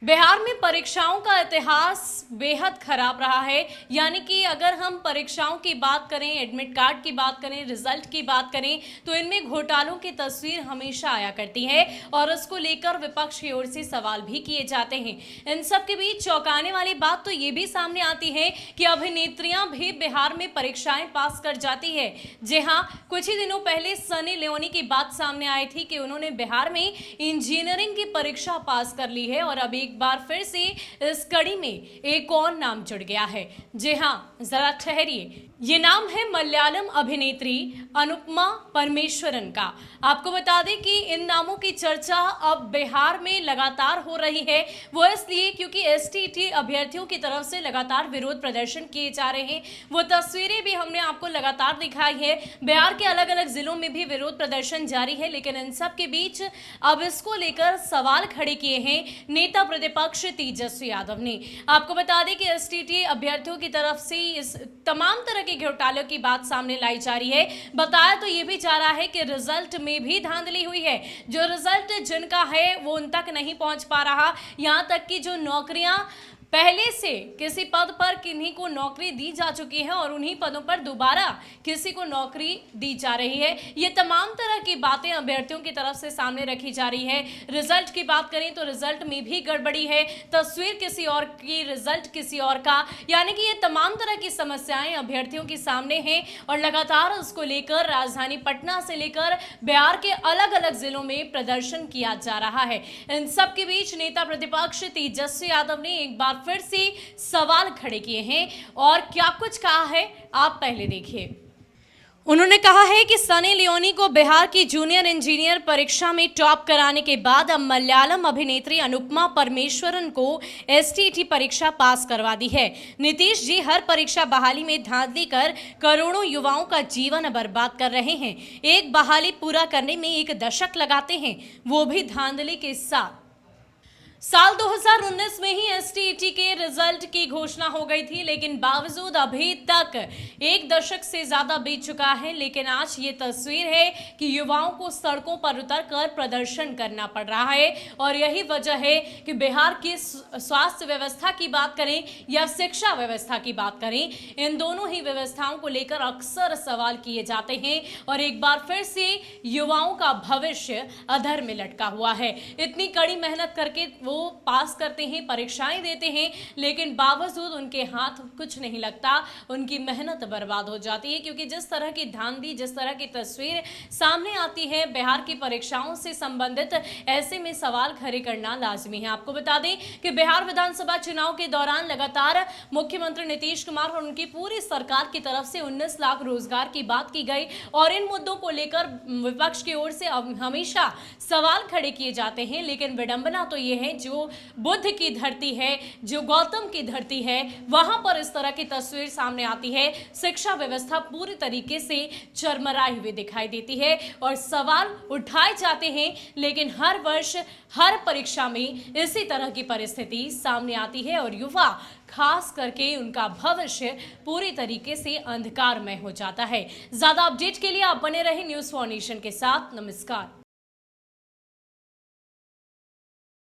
बिहार में परीक्षाओं का इतिहास बेहद खराब रहा है। यानी कि अगर हम परीक्षाओं की बात करें, एडमिट कार्ड की बात करें, रिजल्ट की बात करें, तो इनमें घोटालों की तस्वीर हमेशा आया करती है और इसको लेकर विपक्ष की ओर से सवाल भी किए जाते हैं। इन सब के बीच चौंकाने वाली बात तो ये भी सामने आती है कि अभिनेत्रियां भी बिहार में परीक्षाएं पास कर जाती है। जी हाँ, कुछ ही दिनों पहले सनी लियोनी की बात सामने आई थी कि उन्होंने बिहार में इंजीनियरिंग की परीक्षा पास कर ली है और अभी एक बार फिर से इस कड़ी में एक और नाम जुड़ गया है। जी हां, जरा ठहरिए, ये नाम है मलयालम अभिनेत्री अनुपमा परमेश्वरन का। आपको बता दें कि इन नामों की चर्चा अब बिहार में लगातार हो रही है। वो इसलिए क्योंकि एसटीईटी अभ्यर्थियों की तरफ से लगातार विरोध प्रदर्शन किए जा रहे हैं। वो तस्वीरें भी हमने आपको लगातार दिखाई है। बिहार के अलग अलग जिलों में भी विरोध प्रदर्शन जारी है, लेकिन इन सब के बीच अब इसको लेकर सवाल खड़े किए हैं नेता प्रतिपक्ष तेजस्वी यादव ने। आपको बता दें कि एसटीईटी अभ्यर्थियों की तरफ से इस तमाम तरह के घोटालों की बात सामने लाई जा रही है। बताया तो ये भी जा रहा है कि रिजल्ट में भी धांधली हुई है। जो रिजल्ट जिनका है वो उन तक नहीं पहुंच पा रहा। यहां तक कि जो नौकरियां पहले से किसी पद पर किन्हीं को नौकरी दी जा चुकी है और उन्हीं पदों पर दोबारा किसी को नौकरी दी जा रही है। ये तमाम तरह की बातें अभ्यर्थियों की तरफ से सामने रखी जा रही है। रिजल्ट की बात करें तो रिजल्ट में भी गड़बड़ी है, तस्वीर किसी और की, रिजल्ट किसी और का। यानी कि ये तमाम तरह की समस्याएं अभ्यर्थियों के सामने हैं और लगातार उसको लेकर राजधानी पटना से लेकर बिहार के अलग अलग जिलों में प्रदर्शन किया जा रहा है। इन सब के बीच नेता प्रतिपक्ष तेजस्वी यादव ने एक बार फिर से सवाल खड़े किए हैं और क्या कुछ कहा है, आप पहले देखिए। उन्होंने कहा है कि सनी लियोनी को बिहार की जूनियर इंजीनियर परीक्षा में टॉप कराने के बाद अब मलयालम अभिनेत्री अनुपमा परमेश्वरन को एसटीईटी परीक्षा पास करवा दी है। नीतीश जी हर परीक्षा बहाली में धांधली कर करोड़ों युवाओं का जीवन बर्बाद कर रहे हैं। एक बहाली पूरा करने में 1 दशक लगाते हैं, वो भी धांधली के साथ। साल 2019 में ही एसटीईटी के रिजल्ट की घोषणा हो गई थी, लेकिन बावजूद अभी तक 1 दशक से ज्यादा बीत चुका है। लेकिन आज ये तस्वीर है कि युवाओं को सड़कों पर उतरकर प्रदर्शन करना पड़ रहा है और यही वजह है कि बिहार की स्वास्थ्य व्यवस्था की बात करें या शिक्षा व्यवस्था की बात करें, इन दोनों ही व्यवस्थाओं को लेकर अक्सर सवाल किए जाते हैं और एक बार फिर से युवाओं का भविष्य अधर में लटका हुआ है। इतनी कड़ी मेहनत करके वो पास करते हैं, परीक्षाएं देते हैं, लेकिन बावजूद उनके हाथ कुछ नहीं लगता, उनकी मेहनत बर्बाद हो जाती है। क्योंकि जिस तरह की धांधली, जिस तरह की तस्वीर सामने आती है बिहार की परीक्षाओं से संबंधित, ऐसे में सवाल खड़े करना लाजमी है। आपको बता दें कि बिहार विधानसभा चुनाव के दौरान लगातार मुख्यमंत्री नीतीश कुमार और उनकी पूरी सरकार की तरफ से 19 लाख रोजगार की बात की गई और इन मुद्दों को लेकर विपक्ष की ओर से हमेशा सवाल खड़े किए जाते हैं। लेकिन विडंबना तो ये है, जो बुद्ध की धरती है, जो गौतम की धरती है, वहां पर इस तरह की तस्वीर सामने आती है। शिक्षा व्यवस्था पूरी तरीके से चरमराई हुई दिखाई देती है और सवाल उठाए जाते हैं, लेकिन हर वर्ष हर परीक्षा में इसी तरह की परिस्थिति सामने आती है और युवा खास करके उनका भविष्य पूरी तरीके से अंधकारमय हो जाता है। ज्यादा अपडेट के लिए आप बने रहे न्यूज़ फॉर नेशन के साथ। नमस्कार।